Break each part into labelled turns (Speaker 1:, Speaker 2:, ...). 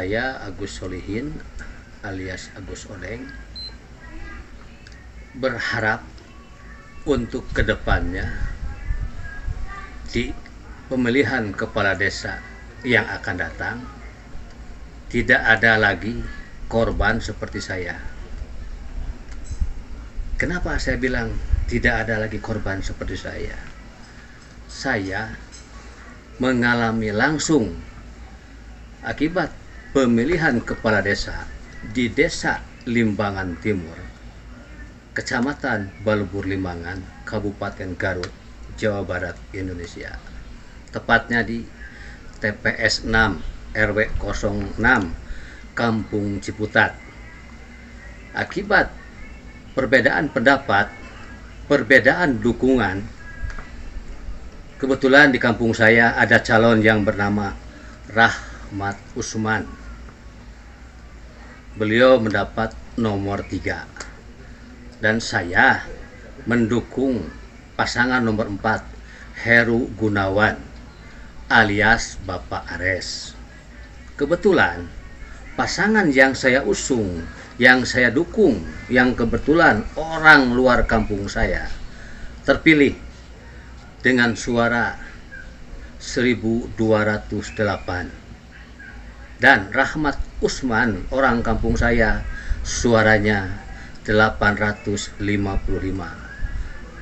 Speaker 1: Saya Agus Solihin alias Agus Odeng berharap untuk kedepannya di pemilihan kepala desa yang akan datang tidak ada lagi korban seperti saya. Kenapa saya bilang tidak ada lagi korban seperti saya? Saya mengalami langsung akibat pemilihan kepala desa di Desa Limbangan Timur, Kecamatan Balubur Limbangan, Kabupaten Garut, Jawa Barat, Indonesia. Tepatnya di TPS 6 RW 06 Kampung Ciputat. Akibat perbedaan pendapat, perbedaan dukungan, kebetulan di kampung saya ada calon yang bernama Rahmat Usman. Beliau mendapat nomor 3 dan saya mendukung pasangan nomor 4, Heru Gunawan alias Bapak Ares. Kebetulan pasangan yang saya usung, yang saya dukung, yang kebetulan orang luar kampung saya terpilih dengan suara 1208. Dan Rahmat Usman orang kampung saya suaranya 855.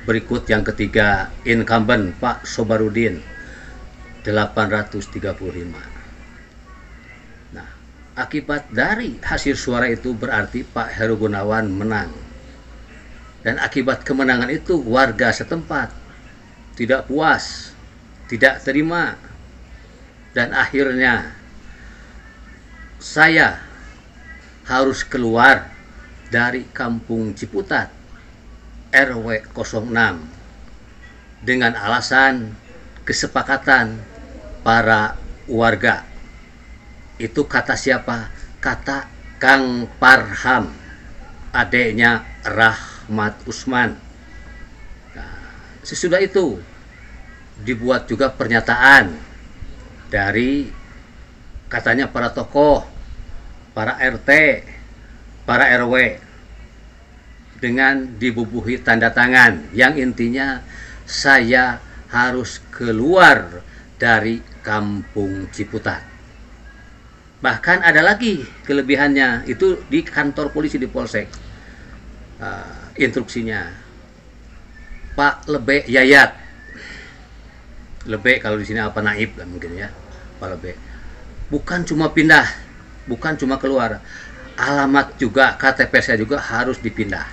Speaker 1: Berikut yang ketiga incumbent Pak Sobarudin 835. Nah, akibat dari hasil suara itu berarti Pak Heru Gunawan menang. Dan akibat kemenangan itu warga setempat tidak puas, tidak terima, dan akhirnya saya harus keluar dari Kampung Ciputat RW 06 dengan alasan kesepakatan para warga. Itu kata siapa? Kata Kang Parham, adiknya Rahmat Usman. Nah, sesudah itu dibuat juga pernyataan dari katanya para tokoh, para RT, para RW dengan dibubuhi tanda tangan yang intinya saya harus keluar dari Kampung Ciputat. Bahkan ada lagi kelebihannya, itu di kantor polisi di Polsek. Instruksinya Pak Lebe Yayat, Lebe kalau di sini apa Naib lah mungkin ya, Pak Lebe. Bukan cuma pindah, bukan cuma keluar, alamat juga KTP saya juga harus dipindah.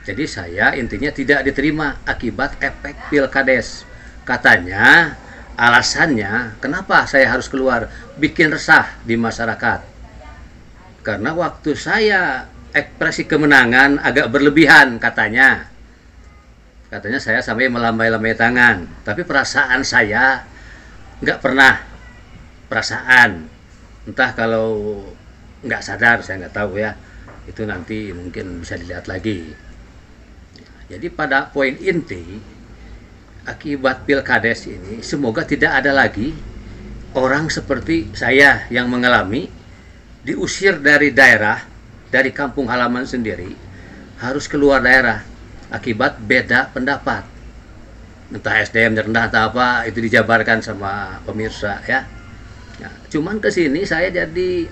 Speaker 1: Jadi saya intinya tidak diterima akibat efek pilkades. Katanya alasannya kenapa saya harus keluar, bikin resah di masyarakat. Karena waktu saya ekspresi kemenangan agak berlebihan katanya. Katanya saya sampai melambai-lambai tangan, tapi perasaan saya nggak pernah. Perasaan, entah kalau nggak sadar saya nggak tahu ya, itu nanti mungkin bisa dilihat lagi. Jadi pada poin inti akibat pilkades ini semoga tidak ada lagi orang seperti saya yang mengalami diusir dari daerah, dari kampung halaman sendiri, harus keluar daerah akibat beda pendapat, entah SDM rendah atau apa, itu dijabarkan sama pemirsa ya. Nah, cuman ke sini saya jadi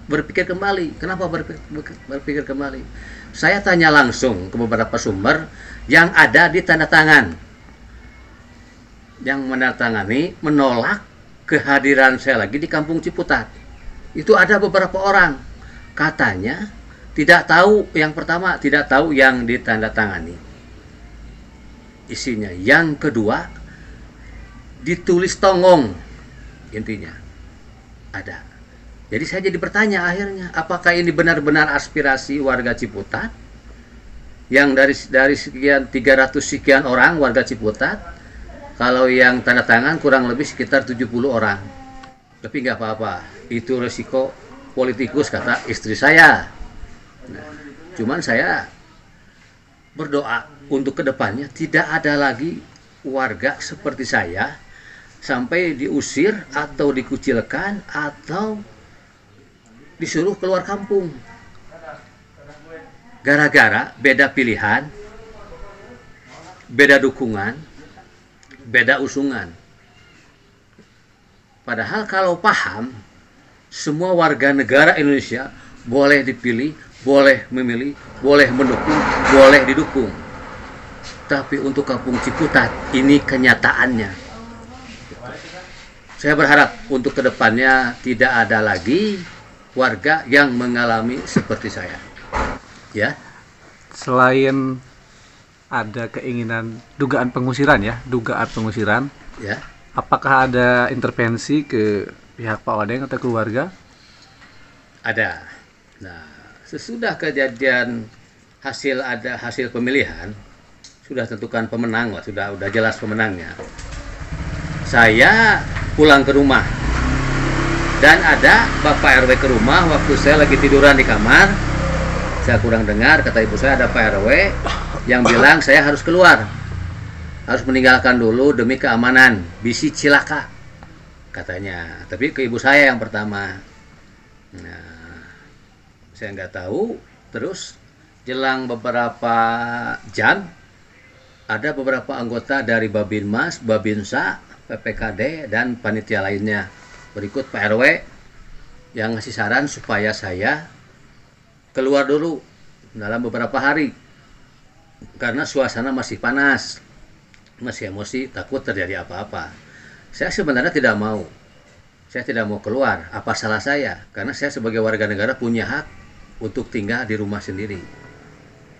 Speaker 1: berpikir kembali. Kenapa berpikir kembali? Saya tanya langsung ke beberapa sumber yang ada di tanda tangan, yang menandatangani menolak kehadiran saya lagi di Kampung Ciputat. Itu ada beberapa orang katanya tidak tahu. Yang pertama tidak tahu yang ditandatangani isinya. Yang kedua ditulis tongong intinya. Ada. Jadi saya jadi bertanya akhirnya, apakah ini benar-benar aspirasi warga Ciputat yang dari sekian 300 sekian orang warga Ciputat, kalau yang tanda tangan kurang lebih sekitar 70 orang. Tapi nggak apa-apa, itu resiko politikus kata istri saya. Nah, cuman saya berdoa untuk kedepannya tidak ada lagi warga seperti saya sampai diusir atau dikucilkan atau disuruh keluar kampung. Gara-gara beda pilihan, beda dukungan, beda usungan. Padahal kalau paham, semua warga negara Indonesia boleh dipilih, boleh memilih, boleh mendukung, boleh didukung. Tapi untuk Kampung Ciputat, ini kenyataannya. Saya berharap untuk kedepannya tidak ada lagi warga yang mengalami seperti saya. Ya.
Speaker 2: Selain ada keinginan dugaan pengusiran
Speaker 1: Ya.
Speaker 2: apakah ada intervensi ke pihak Pak Odeng atau keluarga?
Speaker 1: Ada. Nah, sesudah kejadian hasil pemilihan, sudah tentukan pemenang lah, sudah jelas pemenangnya. Saya pulang ke rumah dan ada Bapak RW ke rumah waktu saya lagi tiduran di kamar. Saya kurang dengar, kata ibu saya ada Pak RW yang bilang saya harus keluar, harus meninggalkan dulu demi keamanan, bisi cilaka katanya. Tapi ke ibu saya yang pertama. Nah, saya nggak tahu. Terus jelang beberapa jam ada beberapa anggota dari Babinmas, Babinsa, PPKD dan panitia lainnya berikut Pak RW yang ngasih saran supaya saya keluar dulu dalam beberapa hari karena suasana masih panas, masih emosi, takut terjadi apa-apa. Saya sebenarnya tidak mau. Saya tidak mau keluar. Apa salah saya? Karena saya sebagai warga negara punya hak untuk tinggal di rumah sendiri.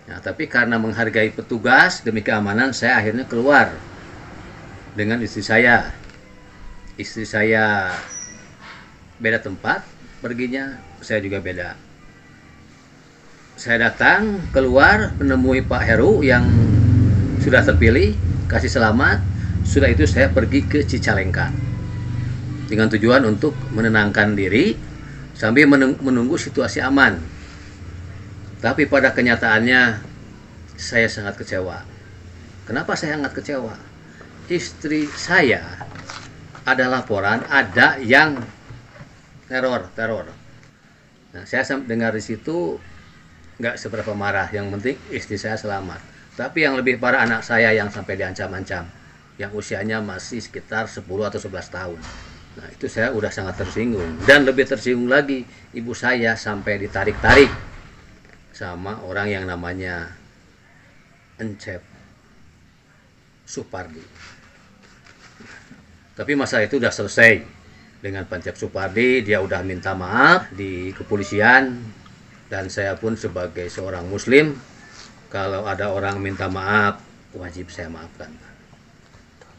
Speaker 1: Nah, tapi karena menghargai petugas demi keamanan, saya akhirnya keluar dengan istri saya. Istri saya beda tempat perginya, saya juga beda. Saya datang keluar menemui Pak Heru yang sudah terpilih, kasih selamat. Sudah itu saya pergi ke Cicalengka dengan tujuan untuk menenangkan diri sambil menunggu situasi aman. Tapi pada kenyataannya saya sangat kecewa. Kenapa saya sangat kecewa? Istri saya ada laporan ada yang teror. Nah, saya dengar di situ nggak seberapa marah, yang penting istri saya selamat. Tapi yang lebih parah anak saya yang sampai diancam-ancam, yang usianya masih sekitar 10 atau 11 tahun. Nah, itu saya udah sangat tersinggung. Dan lebih tersinggung lagi, ibu saya sampai ditarik-tarik sama orang yang namanya Encep Supardi. Tapi masalah itu udah selesai dengan Pak Encep Supardi. Dia udah minta maaf di kepolisian. Dan saya pun sebagai seorang muslim, kalau ada orang minta maaf, wajib saya maafkan.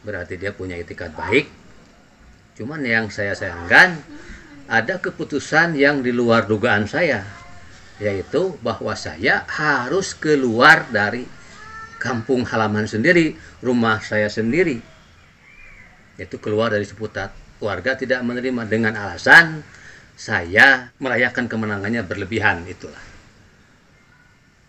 Speaker 1: Berarti dia punya itikat baik. Cuman yang saya sayangkan, ada keputusan yang di luar dugaan saya, yaitu bahwa saya harus keluar dari kampung halaman sendiri, rumah saya sendiri. Yaitu keluar dari Ciputat. Warga tidak menerima dengan alasan saya merayakan kemenangannya berlebihan, itulah.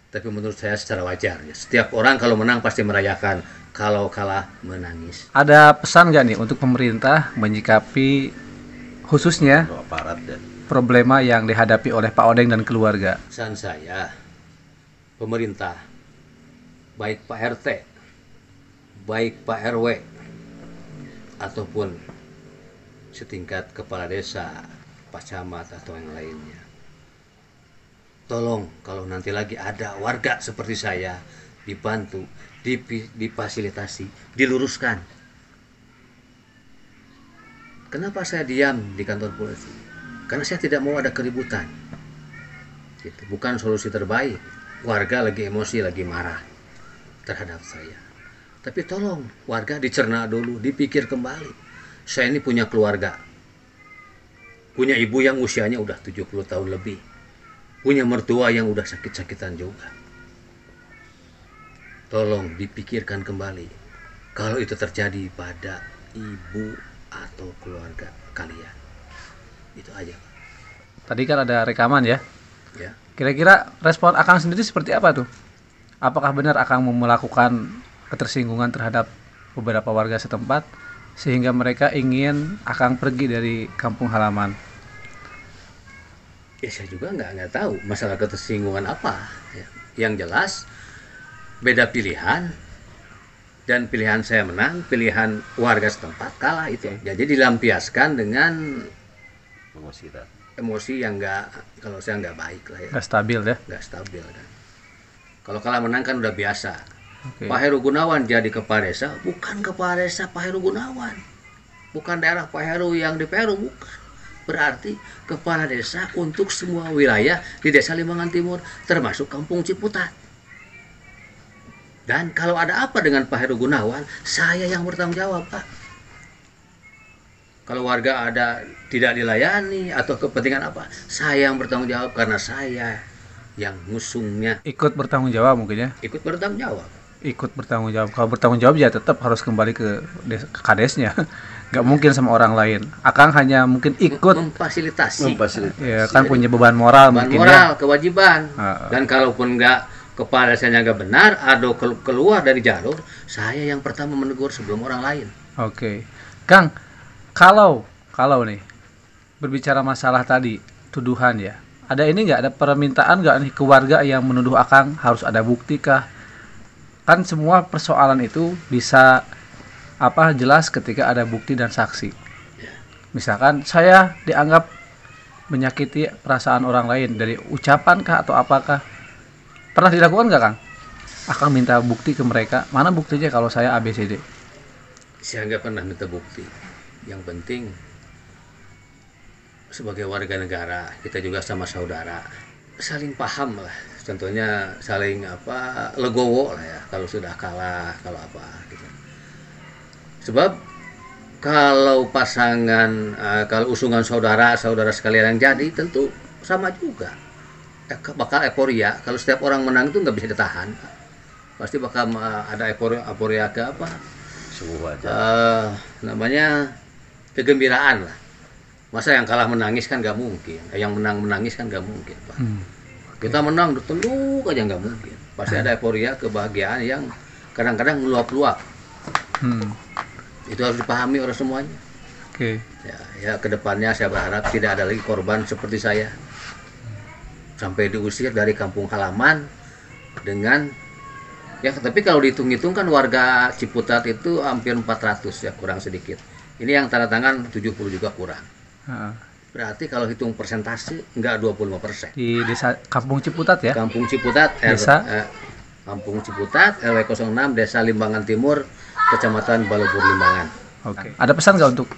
Speaker 1: Tapi menurut saya secara wajar ya. Setiap orang kalau menang pasti merayakan, kalau kalah menangis.
Speaker 2: Ada pesan nggak nih untuk pemerintah menyikapi khususnya problema yang dihadapi oleh Pak Odeng dan keluarga?
Speaker 1: Pesan saya, pemerintah, baik Pak RT, baik Pak RW, ataupun setingkat kepala desa, Pak Camat atau yang lainnya, tolong kalau nanti lagi ada warga seperti saya, dibantu, difasilitasi, diluruskan. Kenapa saya diam di kantor polisi? Karena saya tidak mau ada keributan. Gitu. Bukan solusi terbaik. Warga lagi emosi, lagi marah terhadap saya. Tapi tolong warga dicerna dulu, dipikir kembali. Saya ini punya keluarga. Punya ibu yang usianya udah 70 tahun lebih. Punya mertua yang udah sakit-sakitan juga. Tolong dipikirkan kembali. Kalau itu terjadi pada ibu atau keluarga kalian. Itu aja, Pak.
Speaker 2: Tadi kan ada rekaman ya.
Speaker 1: Ya.
Speaker 2: Kira-kira respon Akang sendiri seperti apa tuh? Apakah benar Akang melakukan ketersinggungan terhadap beberapa warga setempat sehingga mereka ingin Akang pergi dari kampung halaman?
Speaker 1: Ya saya juga nggak tahu masalah ketersinggungan apa. Ya. Yang jelas beda pilihan, dan pilihan saya menang, pilihan warga setempat kalah itu. Jadi dilampiaskan dengan emosi yang nggak, kalau saya nggak baik lah ya.
Speaker 2: Nggak stabil ya?
Speaker 1: Nggak stabil kan. Kalau kalah menang kan udah biasa.
Speaker 2: Okay.
Speaker 1: Pak Heru Gunawan jadi kepala desa, bukan kepala desa Pak Heru Gunawan, bukan daerah Pak Heru yang di Peru, bukan. Berarti kepala desa untuk semua wilayah di Desa Limbangan Timur, termasuk Kampung Ciputat. Dan kalau ada apa dengan Pak Heru Gunawan, saya yang bertanggung jawab, Pak. Kalau warga ada tidak dilayani atau kepentingan apa, saya yang bertanggung jawab karena saya yang ngusungnya.
Speaker 2: Ikut bertanggung jawab mungkin ya?
Speaker 1: Ikut bertanggung jawab.
Speaker 2: Ikut bertanggung jawab. Kalau bertanggung jawab ya tetap harus kembali ke kadesnya. Nggak mungkin sama orang lain. Akang hanya mungkin ikut
Speaker 1: memfasilitasi.
Speaker 2: Ya kan punya beban moral
Speaker 1: beban
Speaker 2: mungkin
Speaker 1: moral,
Speaker 2: ya.
Speaker 1: Kewajiban. Dan kalaupun nggak kepala saya nggak benar, atau keluar dari jalur, saya yang pertama menegur sebelum orang lain.
Speaker 2: Oke. Kang, kalau nih berbicara masalah tadi tuduhan ya, ada ini nggak, ada permintaan nggak nih ke warga yang menuduh Akang harus ada bukti kah? Kan semua persoalan itu bisa jelas ketika ada bukti dan saksi. Misalkan saya dianggap menyakiti perasaan orang lain dari ucapan kah atau apakah, pernah dilakukan nggak Kang? Akang minta bukti ke mereka, mana buktinya kalau saya ABCD?
Speaker 1: Saya nggak pernah minta bukti. Yang penting sebagai warga negara, kita juga sama saudara, saling paham lah. Contohnya saling legowo lah ya, kalau sudah kalah, kalau apa gitu. Sebab kalau pasangan, kalau usungan saudara-saudara sekalian yang jadi, tentu sama juga. Bakal euforia. Kalau setiap orang menang itu nggak bisa ditahan. Pasti bakal ada euforia ke apa? Namanya kegembiraan lah. Masa yang kalah menangis kan nggak mungkin. Yang menang menangis kan nggak mungkin, Pak. Kita menang tentu aja nggak mungkin. Pasti ada euforia, kebahagiaan yang kadang-kadang meluap-luap. Itu harus dipahami oleh semuanya.
Speaker 2: Oke.
Speaker 1: Ya kedepannya saya berharap tidak ada lagi korban seperti saya, sampai diusir dari kampung halaman dengan ya. Tapi kalau dihitung-hitung kan warga Ciputat itu hampir 400 ya, kurang sedikit. Ini yang tanda tangan 70 juga kurang. Berarti kalau hitung persentase enggak 25%.
Speaker 2: Di desa Kampung Ciputat ya?
Speaker 1: Kampung Ciputat, Kampung Ciputat, RW 06, Desa Limbangan Timur, Kecamatan Balubur Limbangan.
Speaker 2: Oke. Ada pesan nggak untuk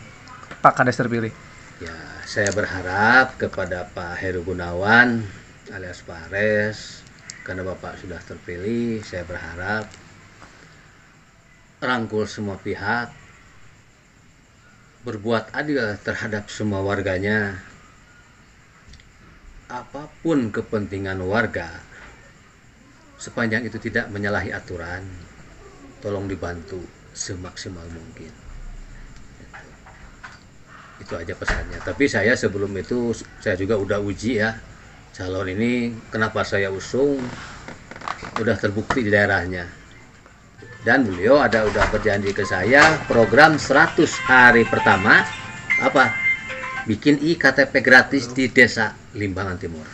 Speaker 2: Pak Kades terpilih?
Speaker 1: Ya, saya berharap kepada Pak Heru Gunawan alias Pak Ares, karena Bapak sudah terpilih, saya berharap rangkul semua pihak, berbuat adil terhadap semua warganya. Apapun kepentingan warga, sepanjang itu tidak menyalahi aturan, tolong dibantu semaksimal mungkin. Itu aja pesannya. Tapi saya sebelum itu, saya juga udah uji ya, calon ini kenapa saya usung, udah terbukti di daerahnya. Dan beliau udah berjanji ke saya, program 100 hari pertama bikin IKTP gratis di Desa Limbangan Timur.